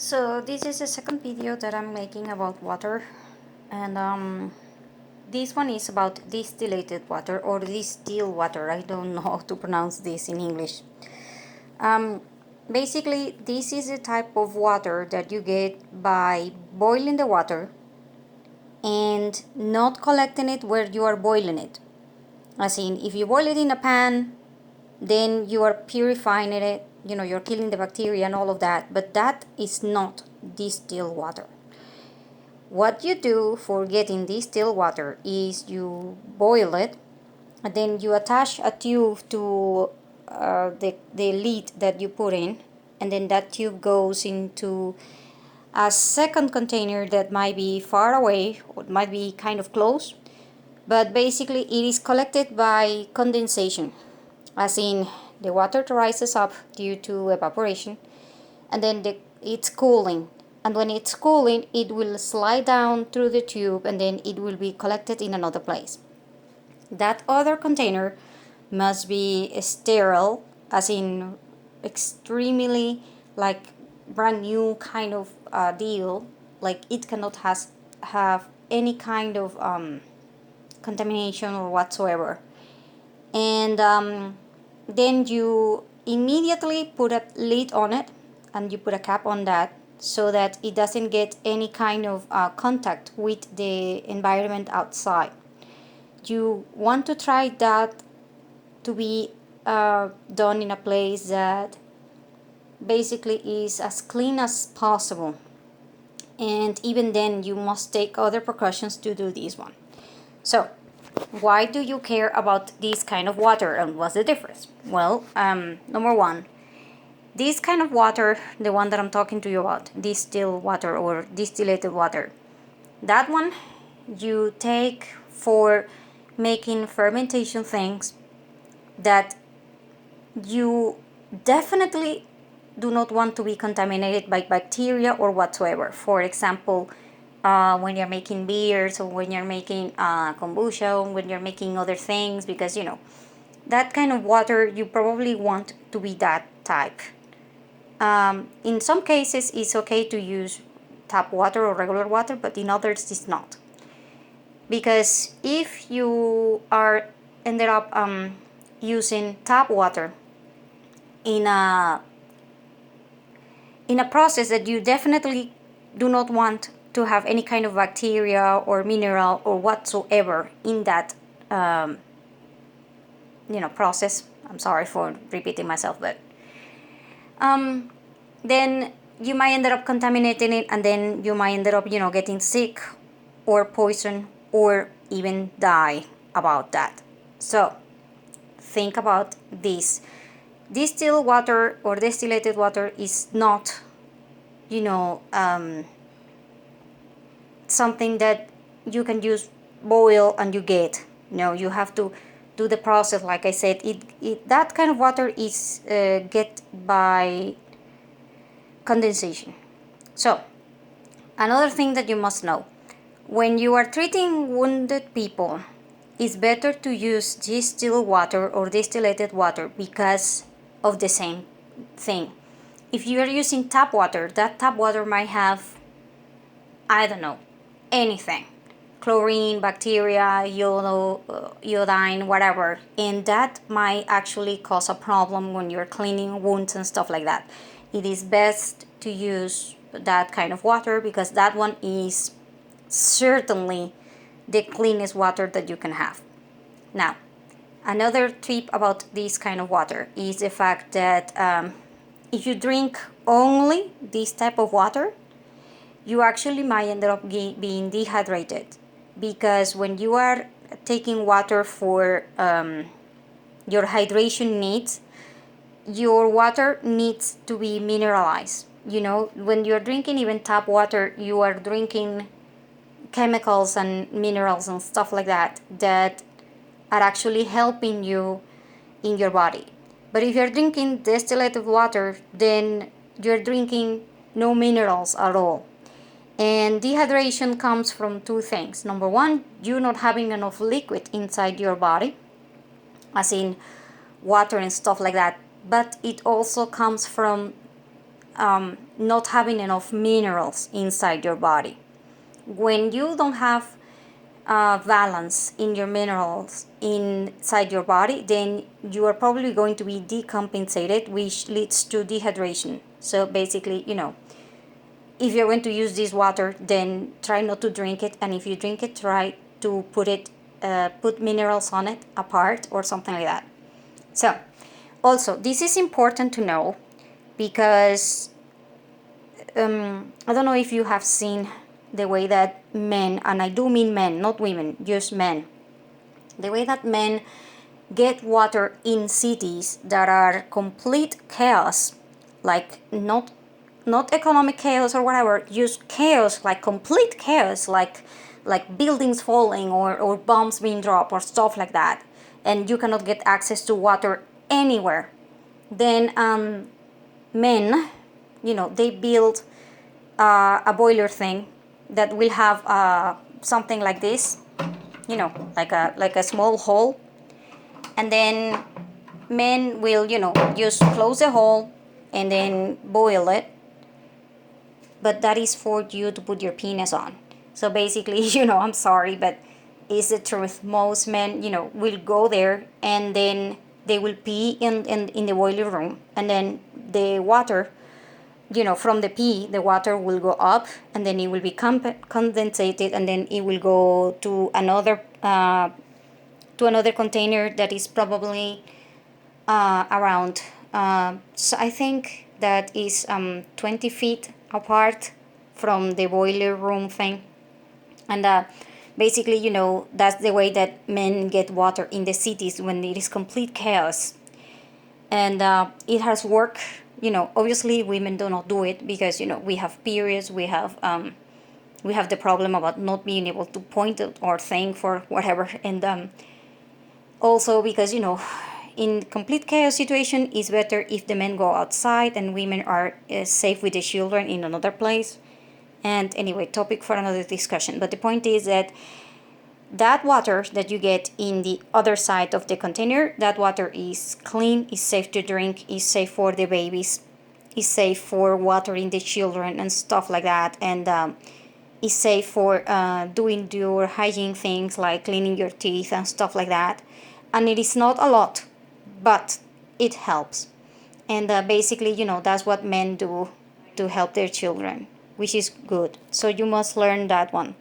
So this is the second video that I'm making about water, and this one is about distillated water or distilled water. I don't know how to pronounce this in English. Um, Basically, this is a type of water that you get by boiling the water and not collecting it where you are boiling it. As in, if you boil it in a pan, then you are purifying it, you're killing the bacteria and all of that, but that is not distilled water. What you do for getting distilled water is you boil it, and then you attach a tube to the lid that you put in, and then that tube goes into a second container that might be far away or might be kind of close, but basically it is collected by condensation, as in the water rises up due to evaporation, and then it's cooling, and when it's cooling it will slide down through the tube and then it will be collected in another place. That other container must be sterile, as in extremely like brand new kind of deal, like it cannot have any kind of contamination or whatsoever. And then you immediately put a lid on it and you put a cap on that so that it doesn't get any kind of contact with the environment outside. You want to try that to be done in a place that basically is as clean as possible, and even then you must take other precautions to do this one. So why do you care about this kind of water and what's the difference? Well, number one, this kind of water, the one that I'm talking to you about, distilled water or distillated water, that one you take for making fermentation things that you definitely do not want to be contaminated by bacteria or whatsoever. For example, when you're making beers or when you're making kombucha, when you're making other things, because that kind of water you probably want to be that type. In some cases it's okay to use tap water or regular water, but in others it's not, because if you are ended up using tap water in a process that you definitely do not want to have any kind of bacteria or mineral or whatsoever in that process. I'm sorry for repeating myself, but then you might end up contaminating it, and then you might end up getting sick or poison or even die about that. So think about this. Distilled water or distillated water is not something that you can just boil and you get. You have to do the process. Like I said, it that kind of water is get by condensation. So another thing that you must know, when you are treating wounded people, it's better to use distilled water or distillated water because of the same thing. If you are using tap water, that tap water might have, I don't know, anything, chlorine, bacteria, iodine, whatever, and that might actually cause a problem when you're cleaning wounds and stuff like that. It is best to use that kind of water because that one is certainly the cleanest water that you can have. Now, another tip about this kind of water is the fact that if you drink only this type of water, you actually might end up being dehydrated, because when you are taking water for your hydration needs, your water needs to be mineralized. When you're drinking even tap water, you are drinking chemicals and minerals and stuff like that are actually helping you in your body. But if you're drinking distilled water, then you're drinking no minerals at all. And dehydration comes from two things. Number one, you not having enough liquid inside your body, as in water and stuff like that. But it also comes from not having enough minerals inside your body. When you don't have balance in your minerals inside your body, then you are probably going to be decompensated, which leads to dehydration. So basically, if you're going to use this water, then try not to drink it, and if you drink it, try to put minerals on it apart or something like that. So also, this is important to know because I don't know if you have seen the way that men, and I do mean men, not women, just men, the way that men get water in cities that are complete chaos, like not economic chaos or whatever, just chaos, like complete chaos, like buildings falling or bombs being dropped or stuff like that, and you cannot get access to water anywhere. Then men, they build a boiler thing that will have something like this, like a small hole, and then men will, just close the hole and then boil it. But that is for you to put your penis on. So basically, I'm sorry, but it's the truth. Most men, will go there and then they will pee in the boiler room, and then the water, from the pee, the water will go up, and then it will be condensated, and then it will go to another container that is probably around. So I think that is 20 feet apart from the boiler room thing, and basically, that's the way that men get water in the cities when it is complete chaos, and it has worked. Obviously women do not do it because we have periods, we have the problem about not being able to point it or think for whatever, and also because in complete chaos situation it's better if the men go outside and women are safe with the children in another place. And anyway, topic for another discussion, but the point is that water that you get in the other side of the container, that water is clean, is safe to drink, is safe for the babies, is safe for watering the children and stuff like that, and is safe for doing your hygiene things like cleaning your teeth and stuff like that. And it is not a lot, but it helps. And basically, that's what men do to help their children, which is good. So you must learn that one.